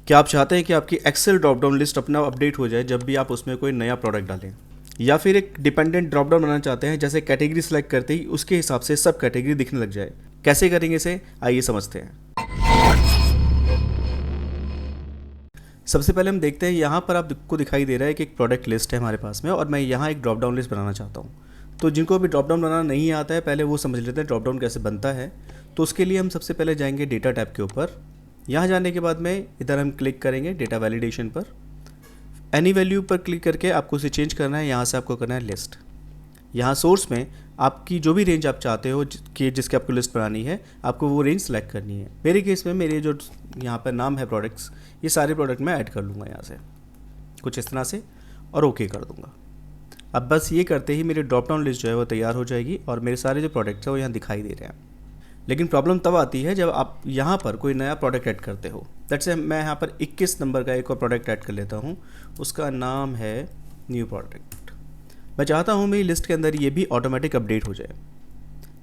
क्या आप चाहते हैं कि आपकी एक्सेल ड्रॉप डाउन लिस्ट अपना अपडेट हो जाए जब भी आप उसमें कोई नया प्रोडक्ट डालें, या फिर एक डिपेंडेंट ड्रॉप डाउन बनाना चाहते हैं जैसे कैटेगरी सेलेक्ट करते ही उसके हिसाब से सब कैटेगरी दिखने लग जाए। कैसे करेंगे इसे, आइए समझते हैं। सबसे पहले हम देखते हैं, यहाँ पर आपको दिखाई दे रहा है कि एक प्रोडक्ट लिस्ट है हमारे पास में और मैं यहाँ एक ड्रॉप डाउन लिस्ट बनाना चाहता हूँ। तो जिनको भी ड्रॉप डाउन बनाना नहीं आता है पहले वो समझ लेते हैं ड्रॉप डाउन कैसे बनता है। तो उसके लिए हम सबसे पहले जाएंगे डेटा टैब के ऊपर। यहाँ जाने के बाद में इधर हम क्लिक करेंगे डेटा वैलिडेशन पर। एनी वैल्यू पर क्लिक करके आपको इसे चेंज करना है। यहाँ से आपको करना है लिस्ट। यहाँ सोर्स में आपकी जो भी रेंज आप चाहते हो कि जिसकी आपको लिस्ट बनानी है, आपको वो रेंज सेलेक्ट करनी है। मेरे केस में मेरे जो यहाँ पर नाम है प्रोडक्ट्स, ये सारे प्रोडक्ट मैं ऐड कर लूँगा यहाँ से कुछ इस तरह से और ओके कर दूँगा। अब बस ये करते ही मेरी ड्रॉप डाउन लिस्ट जो है वो तैयार हो जाएगी और मेरे सारे जो प्रोडक्ट्स हैं वो यहाँ दिखाई दे रहे हैं। लेकिन प्रॉब्लम तब आती है जब आप यहाँ पर कोई नया प्रोडक्ट ऐड करते हो। दैट्स से मैं यहाँ पर 21 नंबर का एक और प्रोडक्ट ऐड कर लेता हूँ, उसका नाम है न्यू प्रोडक्ट। मैं चाहता हूँ मेरी लिस्ट के अंदर ये भी ऑटोमेटिक अपडेट हो जाए,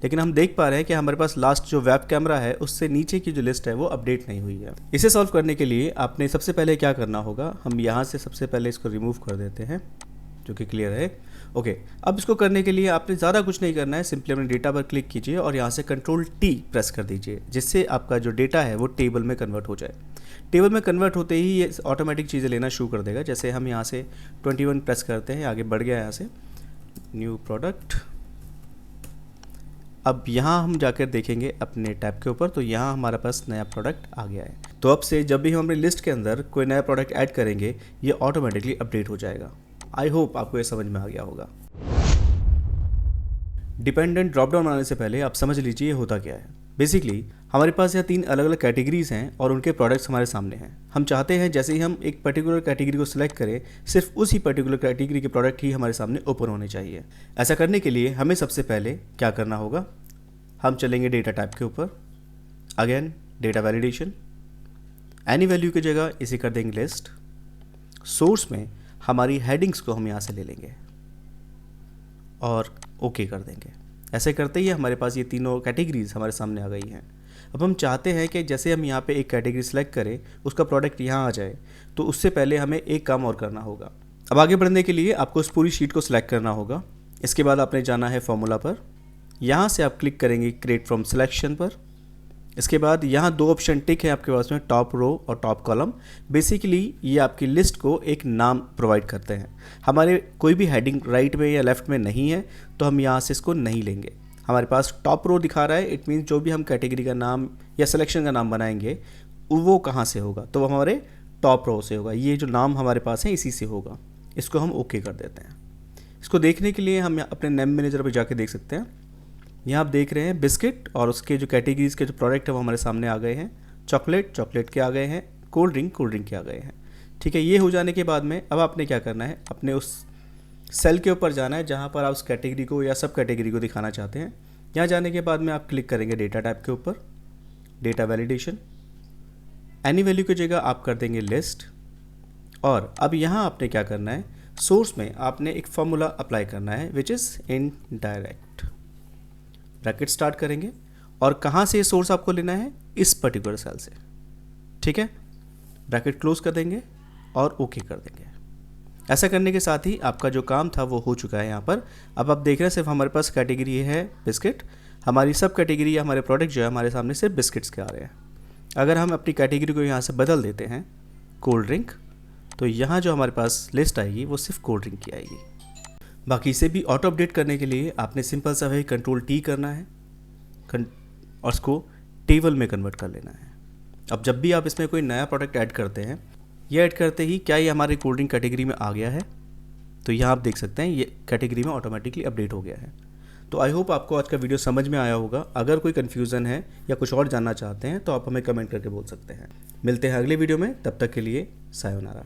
लेकिन हम देख पा रहे हैं कि हमारे पास लास्ट जो वेब कैमरा है उससे नीचे की जो लिस्ट है वो अपडेट नहीं हुई है। इसे सॉल्व करने के लिए आपने सबसे पहले क्या करना होगा, हम यहाँ से सबसे पहले इसको रिमूव कर देते हैं जो कि क्लियर है। ओके, अब इसको करने के लिए आपने ज़्यादा कुछ नहीं करना है, सिंपली अपने डेटा पर क्लिक कीजिए और यहाँ से कंट्रोल टी प्रेस कर दीजिए, जिससे आपका जो डेटा है वो टेबल में कन्वर्ट हो जाए। टेबल में कन्वर्ट होते ही ये ऑटोमेटिक चीज़ें लेना शुरू कर देगा। जैसे हम यहाँ से 21 प्रेस करते हैं, आगे बढ़ गया यहाँ से न्यू प्रोडक्ट। अब यहाँ हम जाकर देखेंगे अपने टैब के ऊपर, तो यहाँ हमारे पास नया प्रोडक्ट आ गया है। तो अब से जब भी हम अपनी लिस्ट के अंदर कोई नया प्रोडक्ट ऐड करेंगे ये ऑटोमेटिकली अपडेट हो जाएगा। आई होप आपको ये समझ में आ गया होगा। डिपेंडेंट ड्रॉप डाउन बनाने से पहले आप समझ लीजिए ये होता क्या है। बेसिकली हमारे पास यहाँ 3 अलग अलग कैटेगरीज हैं और उनके प्रोडक्ट्स हमारे सामने हैं। हम चाहते हैं जैसे ही हम एक पर्टिकुलर कैटेगरी को सिलेक्ट करें, सिर्फ उसी पर्टिकुलर कैटेगरी के प्रोडक्ट ही हमारे सामने ओपन होने चाहिए। ऐसा करने के लिए हमें सबसे पहले क्या करना होगा, हम चलेंगे डेटा टैब के ऊपर, again data validation, any value की जगह इसे कर देंगे लिस्ट। सोर्स में हमारी हेडिंग्स को हम यहाँ से ले लेंगे और ओके कर देंगे। ऐसे करते ही हमारे पास ये तीनों कैटेगरीज हमारे सामने आ गई हैं। अब हम चाहते हैं कि जैसे हम यहाँ पे एक कैटेगरी सेलेक्ट करें, उसका प्रोडक्ट यहाँ आ जाए, तो उससे पहले हमें एक काम और करना होगा। अब आगे बढ़ने के लिए आपको उस पूरी शीट को सिलेक्ट करना होगा। इसके बाद आपने जाना है फॉर्मूला पर, यहाँ से आप क्लिक करेंगे क्रिएट फ्रॉम सिलेक्शन पर। इसके बाद यहाँ 2 ऑप्शन टिक है आपके पास में, टॉप रो और टॉप कॉलम। बेसिकली ये आपकी लिस्ट को एक नाम प्रोवाइड करते हैं। हमारे कोई भी हेडिंग राइट में या लेफ्ट में नहीं है तो हम यहाँ से इसको नहीं लेंगे। हमारे पास टॉप रो दिखा रहा है, इट मीन्स जो भी हम कैटेगरी का नाम या सिलेक्शन का नाम बनाएंगे वो कहाँ से होगा, तो वो हमारे टॉप रो से होगा। ये जो नाम हमारे पास है इसी से होगा। इसको हम ओके कर देते हैं। इसको देखने के लिए हम अपने नेम मैनेजर पर जाके देख सकते हैं। यहाँ आप देख रहे हैं बिस्किट और उसके जो कैटेगरीज के जो प्रोडक्ट है वो हमारे सामने आ गए हैं। चॉकलेट के आ गए हैं, कोल्ड ड्रिंक के आ गए हैं। ठीक है, ये हो जाने के बाद में अब आपने क्या करना है, अपने उस सेल के ऊपर जाना है जहाँ पर आप उस कैटेगरी को या सब कैटेगरी को दिखाना चाहते हैं। यहाँ जाने के बाद में आप क्लिक करेंगे डेटा टैब के ऊपर, डेटा वैलिडेशन, एनी वैल्यू की जगह आप कर देंगे लिस्ट। और अब यहाँ आपने क्या करना है, सोर्स में आपने एक फॉर्मूला अप्लाई करना है which is indirect. Bracket start करेंगे और कहाँ से ये सोर्स आपको लेना है, इस पर्टिकुलर सेल से। ठीक है, ब्रैकेट क्लोज कर देंगे और ओके कर देंगे। ऐसा करने के साथ ही आपका जो काम था वो हो चुका है यहाँ पर। अब आप देख रहे हैं सिर्फ हमारे पास कैटेगरी है बिस्किट, हमारी सब कैटेगरी या हमारे प्रोडक्ट जो है हमारे सामने सिर्फ बिस्किट्स के आ रहे हैं। अगर हम अपनी कैटेगरी को यहाँ से बदल देते हैं कोल्ड ड्रिंक, तो यहाँ जो हमारे पास लिस्ट आएगी वो सिर्फ कोल्ड ड्रिंक की आएगी। बाकी इसे भी ऑटो अपडेट करने के लिए आपने सिंपल सा वही कंट्रोल टी करना है और उसको टेबल में कन्वर्ट कर लेना है। अब जब भी आप इसमें कोई नया प्रोडक्ट ऐड करते हैं, ये ऐड करते ही क्या ये हमारी कोल्ड ड्रिंक कैटेगरी में आ गया है, तो यहाँ आप देख सकते हैं ये कैटेगरी में ऑटोमेटिकली अपडेट हो गया है। तो आई होप आपको आज का वीडियो समझ में आया होगा। अगर कोई कन्फ्यूज़न है या कुछ और जानना चाहते हैं तो आप हमें कमेंट करके बोल सकते हैं। मिलते हैं अगले वीडियो में, तब तक के लिए सायोनारा।